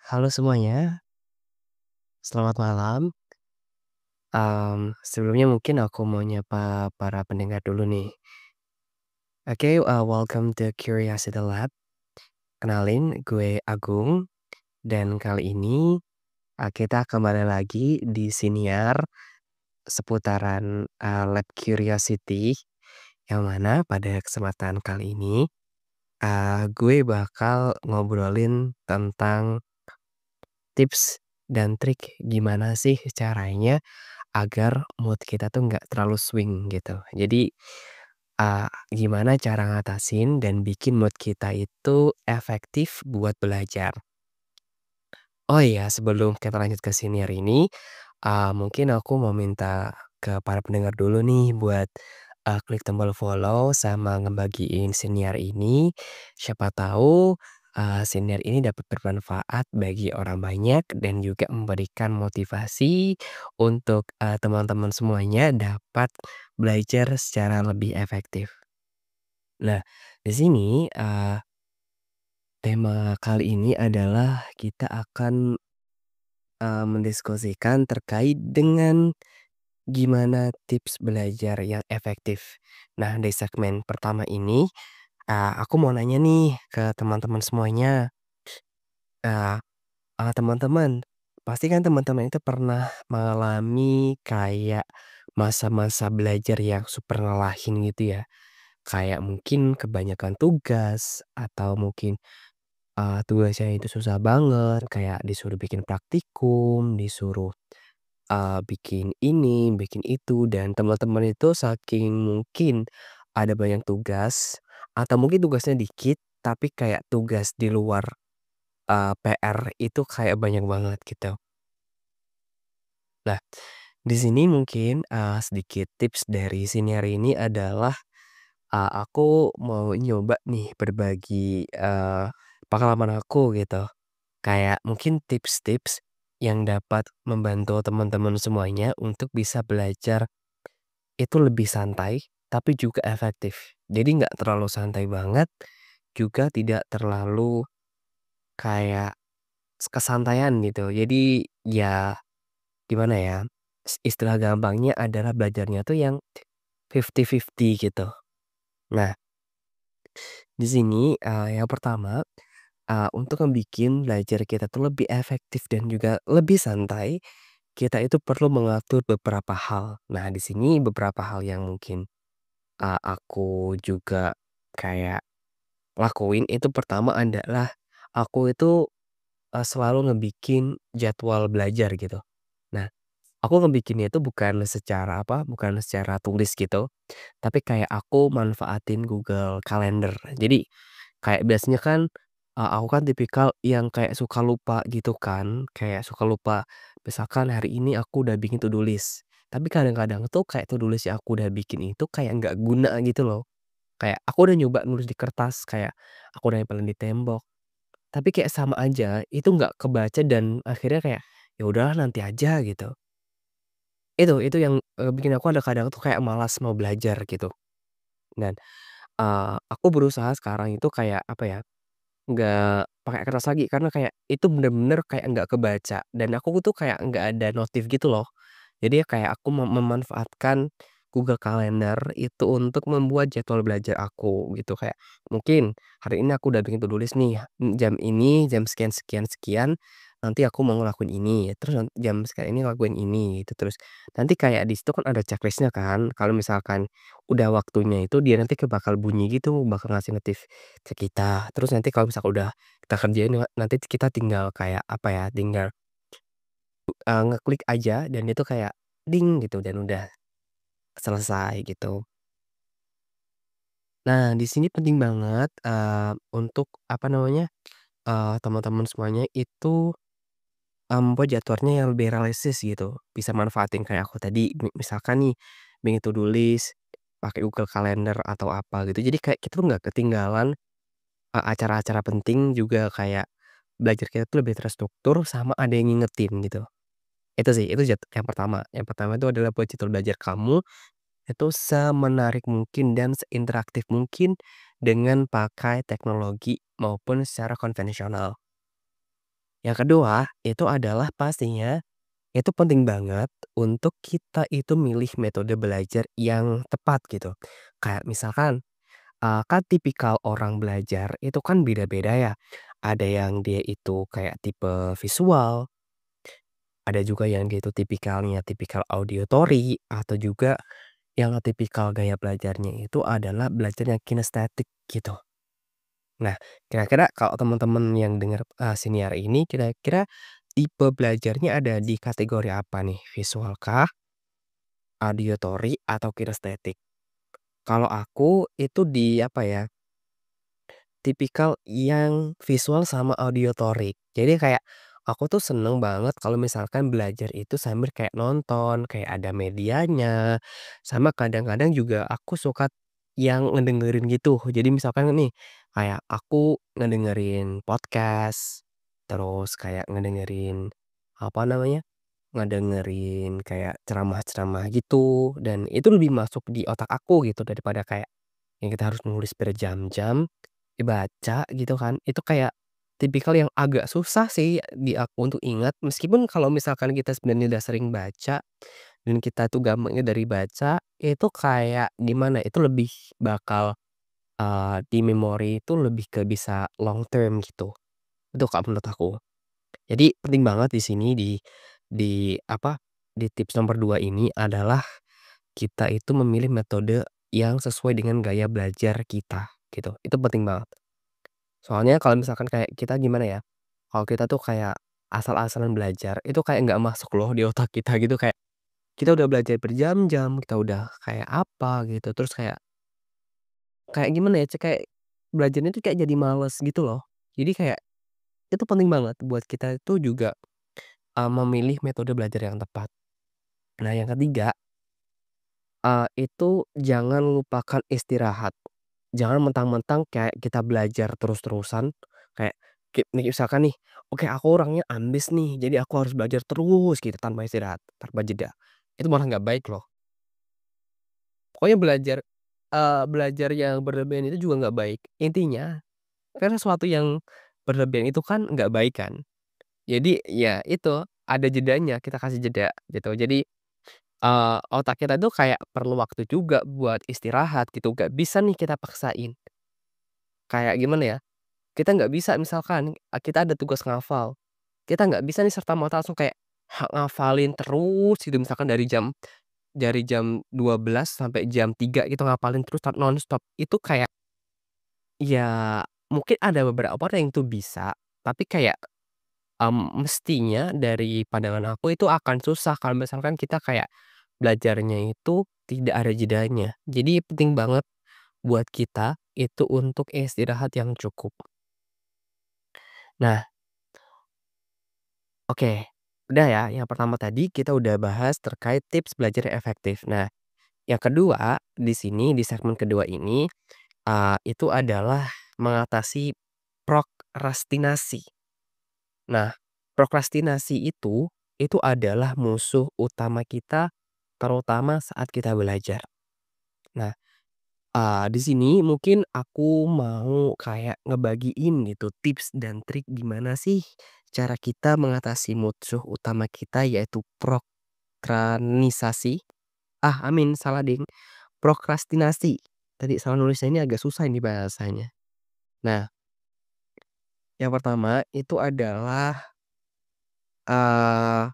Halo semuanya, selamat malam. Sebelumnya mungkin aku mau nyapa para pendengar dulu nih. Oke, welcome to Curiosity Lab. Kenalin, gue Agung, dan kali ini kita kembali lagi di siniar seputaran Lab Curiosity, yang mana pada kesempatan kali ini gue bakal ngobrolin tentang tips dan trik gimana sih caranya agar mood kita tuh nggak terlalu swing gitu. Jadi, gimana cara ngatasin dan bikin mood kita itu efektif buat belajar. Oh iya, sebelum kita lanjut ke senior ini, mungkin aku mau minta ke para pendengar dulu nih buat, klik tombol follow sama ngebagiin senior ini. Siapa tahu, senior ini dapat bermanfaat bagi orang banyak dan juga memberikan motivasi untuk, teman-teman semuanya dapat belajar secara lebih efektif. Nah, di sini, tema kali ini adalah kita akan mendiskusikan terkait dengan gimana tips belajar yang efektif. Nah, di segmen pertama ini, aku mau nanya nih ke teman-teman semuanya, eee teman-teman, pasti kan teman-teman itu pernah mengalami kayak masa-masa belajar yang super ngelahin gitu ya. Kayak mungkin kebanyakan tugas atau mungkin, tugasnya itu susah banget, kayak disuruh bikin praktikum, disuruh bikin ini, bikin itu, dan teman-teman itu saking mungkin ada banyak tugas atau mungkin tugasnya dikit, tapi kayak tugas di luar, PR itu kayak banyak banget gitu. Nah, di sini mungkin, sedikit tips dari senior ini adalah, aku mau nyoba nih berbagi, pengalaman aku gitu. Kayak mungkin tips-tips yang dapat membantu teman-teman semuanya untuk bisa belajar itu lebih santai, tapi juga efektif. Jadi nggak terlalu santai banget, juga tidak terlalu kayak kesantaian gitu. Jadi ya gimana ya, istilah gampangnya adalah belajarnya tuh yang 50-50 gitu. Nah, di sini, yang pertama, untuk ngebikin belajar kita tuh lebih efektif dan juga lebih santai, kita itu perlu mengatur beberapa hal. Nah, di sini beberapa hal yang mungkin, aku juga kayak lakuin itu pertama adalah aku itu, selalu ngebikin jadwal belajar gitu. Nah, aku ngebikinnya itu bukan secara apa, bukan secara tulis gitu, tapi kayak aku manfaatin Google Calendar. Jadi, kayak biasanya kan, aku kan tipikal yang kayak suka lupa gitu kan, kayak suka lupa. Misalkan hari ini aku udah bikin to do list, tapi kadang-kadang tuh kayak to do list yang aku udah bikin itu kayak nggak guna gitu loh. Kayak aku udah nyoba nulis di kertas, kayak aku udah nempelin di tembok, tapi kayak sama aja, itu nggak kebaca dan akhirnya kayak, ya udahlah nanti aja gitu. Itu yang, bikin aku ada kadang tuh kayak malas mau belajar gitu. Dan, aku berusaha sekarang itu kayak apa ya, nggak pakai kertas lagi karena kayak itu bener-bener kayak nggak kebaca dan aku tuh kayak nggak ada notif gitu loh. Jadi ya kayak aku memanfaatkan Google Calendar itu untuk membuat jadwal belajar aku gitu. Kayak mungkin hari ini aku udah bikin to do list nih, jam ini, jam sekian sekian sekian, nanti aku mau ngelakuin ini, terus jam sekian ini ngelakuin ini gitu. Terus nanti kayak di situ kan ada checklist-nya kan, kalau misalkan udah waktunya itu dia nanti bakal bunyi gitu, bakal ngasih notif ke kita. Terus nanti kalau misalkan udah kita kerjain nanti kita tinggal kayak apa ya, tinggal ngeklik aja dan itu kayak ding gitu dan udah selesai gitu. Nah, di sini penting banget, untuk apa namanya, teman-teman semuanya itu, membuat jadwalnya yang lebih realistis gitu. Bisa manfaatin kayak aku tadi, misalkan nih bikin to do list, pakai Google Calendar atau apa gitu. Jadi kayak kita tuh nggak ketinggalan, acara-acara penting juga kayak belajar kita tuh lebih terstruktur sama ada yang ngingetin gitu. Itu sih, itu yang pertama. Yang pertama itu adalah buat jadwal belajar kamu itu semenarik mungkin dan seinteraktif mungkin dengan pakai teknologi maupun secara konvensional. Yang kedua, itu adalah pastinya itu penting banget untuk kita itu milih metode belajar yang tepat gitu. Kayak misalkan, kan tipikal orang belajar itu kan beda-beda ya. Ada yang dia itu kayak tipe visual, ada juga yang dia itu tipikalnya tipikal auditory, atau juga yang tipikal gaya belajarnya itu adalah belajar yang kinestetik gitu. Nah, kira-kira kalau teman-teman yang dengar, siniar ini kira-kira tipe belajarnya ada di kategori apa nih? Visual kah, auditory, atau kinestetik? Kalau aku itu di apa ya, tipikal yang visual sama auditory. Jadi kayak aku tuh seneng banget kalau misalkan belajar itu sambil kayak nonton, kayak ada medianya, sama kadang-kadang juga aku suka yang ngedengerin gitu. Jadi misalkan nih, kayak aku ngedengerin podcast, terus kayak ngedengerin, apa namanya, ngedengerin kayak ceramah-ceramah gitu, dan itu lebih masuk di otak aku gitu daripada kayak yang kita harus nulis berjam-jam. Dibaca gitu kan, itu kayak tipikal yang agak susah sih di aku untuk ingat, meskipun kalau misalkan kita sebenarnya udah sering baca, dan kita tuh gampangnya dari baca, itu kayak gimana, itu lebih bakal, di memori itu lebih ke bisa long term gitu, itu Kak menurut aku. Jadi penting banget di sini di apa, di tips nomor 2 ini adalah kita itu memilih metode yang sesuai dengan gaya belajar kita, gitu, itu penting banget. Soalnya kalau misalkan kayak kita gimana ya, kalau kita tuh kayak asal-asalan belajar, itu kayak nggak masuk loh di otak kita gitu, kayak kita udah belajar berjam-jam, kita udah kayak apa gitu, terus kayak kayak gimana ya, kayak belajarnya tuh kayak jadi males gitu loh. Jadi kayak itu penting banget buat kita itu juga, memilih metode belajar yang tepat. Nah yang ketiga, itu jangan lupakan istirahat. Jangan mentang-mentang kayak kita belajar terus-terusan, kayak nih misalkan nih, oke aku orangnya ambis nih, jadi aku harus belajar terus gitu tanpa istirahat, tanpa jeda. Itu malah nggak baik loh. Pokoknya belajar yang berlebihan itu juga nggak baik. Intinya, kan sesuatu yang berlebihan itu kan nggak baik kan. Jadi ya itu, ada jedanya, kita kasih jeda gitu. Jadi, otak kita tuh kayak perlu waktu juga buat istirahat gitu, nggak bisa nih kita paksain. Kayak gimana ya, kita nggak bisa misalkan, kita ada tugas ngafal, kita nggak bisa nih serta-merta langsung kayak ngafalin terus gitu misalkan dari jam 12 sampai jam 3 gitu ngapalin terus nonstop. Itu kayak ya mungkin ada beberapa orang yang itu bisa, tapi kayak, mestinya dari pandangan aku itu akan susah kalau misalkan kita kayak belajarnya itu tidak ada jedanya. Jadi penting banget buat kita itu untuk istirahat yang cukup. Nah, oke, udah ya, yang pertama tadi kita udah bahas terkait tips belajar yang efektif. Nah, yang kedua di sini, di segmen kedua ini, itu adalah mengatasi prokrastinasi. Nah, prokrastinasi itu adalah musuh utama kita, terutama saat kita belajar. Nah, di sini mungkin aku mau kayak ngebagiin gitu tips dan trik gimana sih cara kita mengatasi musuh utama kita yaitu prokranisasi. Amin, salah ding, prokrastinasi. Tadi salah nulisnya ini agak susah ini bahasanya. Nah, yang pertama itu adalah, eee,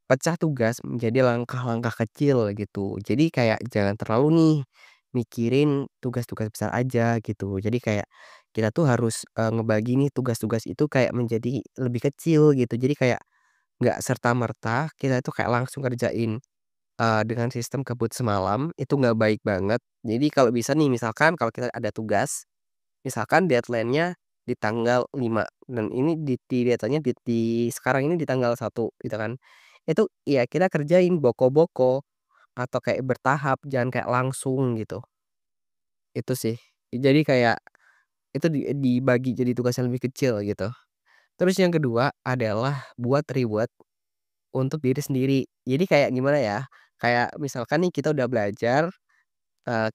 pecah tugas menjadi langkah-langkah kecil gitu. Jadi kayak jangan terlalu nih mikirin tugas-tugas besar aja gitu. Jadi kayak kita tuh harus, ngebagi nih tugas-tugas itu kayak menjadi lebih kecil gitu. Jadi kayak nggak serta-merta kita tuh kayak langsung kerjain, dengan sistem kebut semalam, itu nggak baik banget. Jadi kalau bisa nih misalkan kalau kita ada tugas, misalkan deadline-nya di tanggal 5 dan ini di deadline-nya di sekarang ini di tanggal 1 gitu kan. Itu ya kita kerjain boko-boko atau kayak bertahap, jangan kayak langsung gitu, itu sih. Jadi kayak itu dibagi jadi tugas yang lebih kecil gitu. Terus yang kedua adalah buat reward untuk diri sendiri. Jadi kayak gimana ya, kayak misalkan nih kita udah belajar,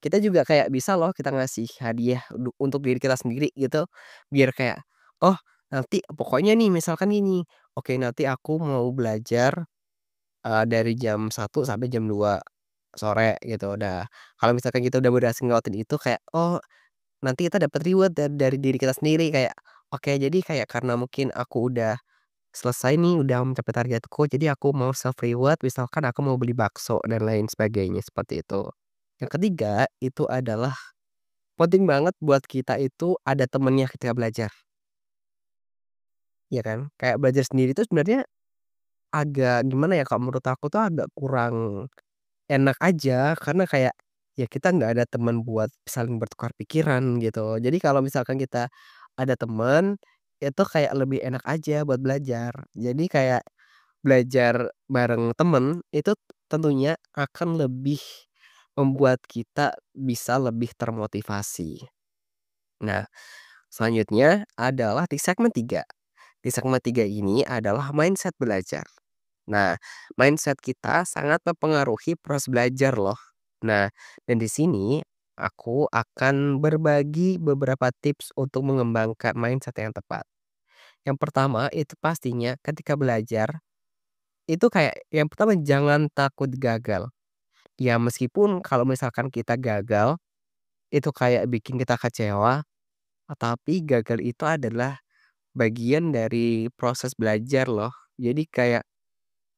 kita juga kayak bisa loh kita ngasih hadiah untuk diri kita sendiri gitu, biar kayak, "Oh Nanti pokoknya nih misalkan gini, oke nanti aku mau belajar, dari jam 1 sampai jam 2 sore gitu. Nah, kalau misalkan kita udah berhasil ngelewatin itu kayak, oh nanti kita dapat reward dari diri kita sendiri kayak, oke jadi kayak karena mungkin aku udah selesai nih, udah mencapai targetku, jadi aku mau self reward, misalkan aku mau beli bakso dan lain sebagainya, seperti itu. Yang ketiga, itu adalah penting banget buat kita itu ada temennya ketika belajar, ya kan? Kayak belajar sendiri itu sebenarnya agak gimana ya, kalau menurut aku tuh agak kurang enak aja, karena kayak, ya kita nggak ada teman buat saling bertukar pikiran gitu. Jadi kalau misalkan kita ada temen, itu kayak lebih enak aja buat belajar. Jadi kayak belajar bareng temen, itu tentunya akan lebih membuat kita bisa lebih termotivasi. Nah, selanjutnya adalah di segmen 3. Di segmen 3 ini adalah mindset belajar. Nah, mindset kita sangat mempengaruhi proses belajar loh. Nah, dan di sini aku akan berbagi beberapa tips untuk mengembangkan mindset yang tepat. Yang pertama itu pastinya ketika belajar, itu kayak yang pertama jangan takut gagal. Ya meskipun kalau misalkan kita gagal, itu kayak bikin kita kecewa, tapi gagal itu adalah bagian dari proses belajar loh. Jadi kayak,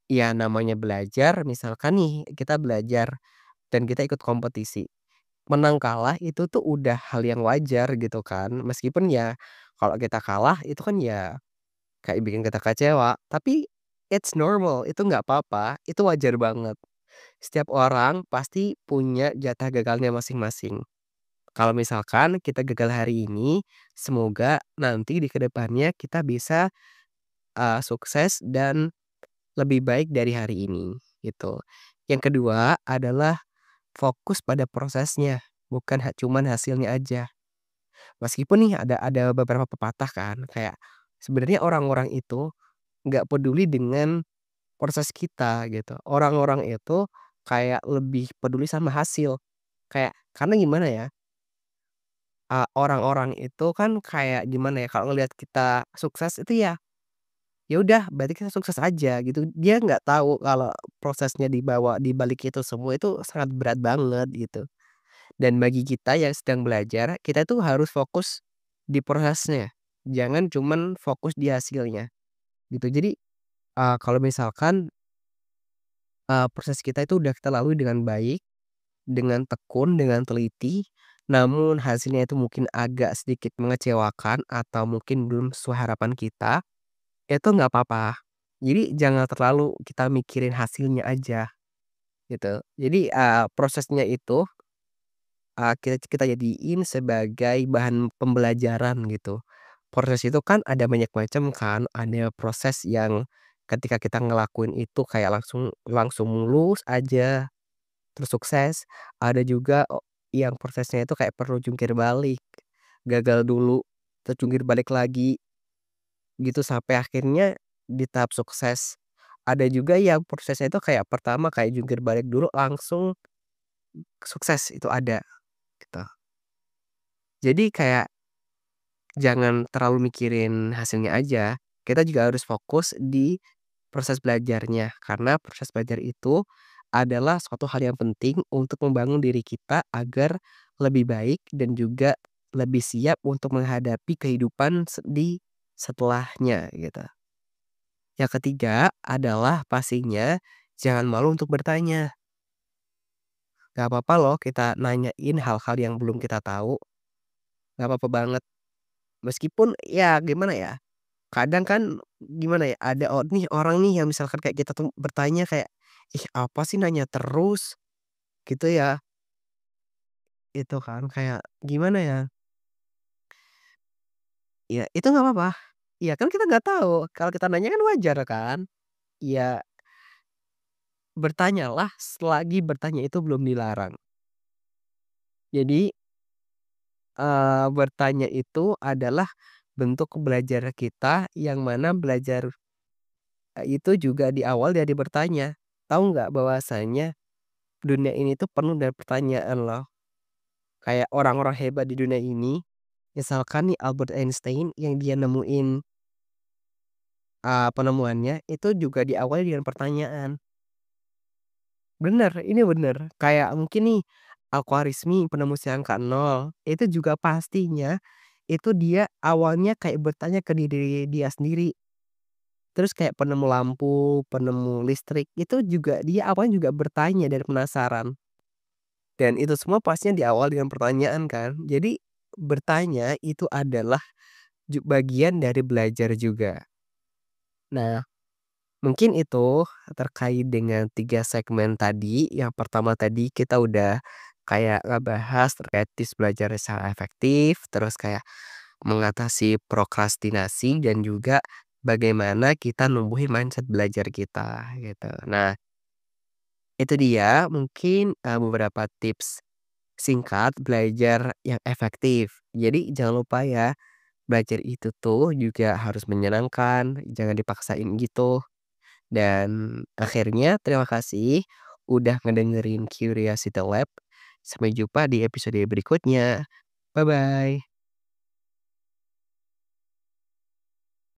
ya namanya belajar, misalkan nih kita belajar dan kita ikut kompetisi. Menang kalah itu tuh udah hal yang wajar gitu kan. Meskipun ya kalau kita kalah itu kan ya kayak bikin kita kecewa, tapi it's normal, itu nggak apa-apa, itu wajar banget. Setiap orang pasti punya jatah gagalnya masing-masing. Kalau misalkan kita gagal hari ini, semoga nanti di kedepannya kita bisa, sukses dan lebih baik dari hari ini, gitu. Yang kedua adalah fokus pada prosesnya, bukan cuman hasilnya aja. Meskipun nih ada beberapa pepatah kan, kayak sebenarnya orang-orang itu nggak peduli dengan proses kita gitu. Orang-orang itu kayak lebih peduli sama hasil. Kayak karena gimana ya, orang-orang itu kan kayak gimana ya, kalau ngelihat kita sukses itu ya, ya udah berarti kita sukses aja gitu. Dia nggak tahu kalau prosesnya di balik itu semua itu sangat berat banget gitu. Dan bagi kita yang sedang belajar, kita tuh harus fokus di prosesnya, jangan cuman fokus di hasilnya gitu. Jadi, kalau misalkan, proses kita itu udah kita lalui dengan baik, dengan tekun, dengan teliti, namun hasilnya itu mungkin agak sedikit mengecewakan atau mungkin belum sesuai harapan kita, itu nggak apa-apa. Jadi jangan terlalu kita mikirin hasilnya aja gitu. Jadi, prosesnya itu, kita jadiin sebagai bahan pembelajaran gitu. Proses itu kan ada banyak macam kan, ada proses yang ketika kita ngelakuin itu kayak langsung langsung mulus aja, terus sukses, ada juga yang prosesnya itu kayak perlu jungkir balik, gagal dulu, terus jungkir balik lagi, gitu sampai akhirnya di tahap sukses. Ada juga yang prosesnya itu kayak pertama kayak jungkir balik dulu langsung sukses, itu ada, gitu. Jadi kayak jangan terlalu mikirin hasilnya aja, kita juga harus fokus di proses belajarnya, karena proses belajar itu adalah suatu hal yang penting untuk membangun diri kita agar lebih baik dan juga lebih siap untuk menghadapi kehidupan di setelahnya gitu. Yang ketiga adalah pastinya jangan malu untuk bertanya. Gak apa-apa loh kita nanyain hal-hal yang belum kita tahu, gak apa-apa banget. Meskipun ya gimana ya, kadang kan gimana ya, ada nih orang nih yang misalkan kayak kita tuh bertanya kayak, "Ih apa sih nanya terus?" Gitu ya. Itu kan kayak gimana ya, ya itu nggak apa-apa. Ya kan kita nggak tahu, kalau kita nanya kan wajar kan. Ya bertanyalah selagi bertanya itu belum dilarang. Jadi, bertanya itu adalah bentuk belajar kita yang mana belajar, itu juga di awal dari bertanya. Tahu nggak bahwasanya dunia ini tuh penuh dengan pertanyaan loh. Kayak orang-orang hebat di dunia ini, misalkan nih Albert Einstein yang dia nemuin penemuannya itu juga diawali dengan pertanyaan. Bener, ini bener. Kayak mungkin nih, Al-Khwarizmi penemu si angka nol, itu juga pastinya itu dia awalnya kayak bertanya ke diri dia sendiri. Terus kayak penemu lampu, penemu listrik, itu juga dia awalnya juga bertanya dan penasaran. Dan itu semua pastinya diawali dengan pertanyaan kan. Jadi bertanya itu adalah bagian dari belajar juga. Nah, mungkin itu terkait dengan 3 segmen tadi. Yang pertama tadi kita udah kayak ngebahas terkait tips belajar secara efektif, terus kayak mengatasi prokrastinasi dan juga bagaimana kita numbuhin mindset belajar kita gitu. Nah, itu dia mungkin, beberapa tips singkat belajar yang efektif. Jadi jangan lupa ya, belajar itu tuh juga harus menyenangkan, jangan dipaksain gitu. Dan akhirnya terima kasih udah ngedengerin Curiosity Lab. Sampai jumpa di episode berikutnya. Bye-bye.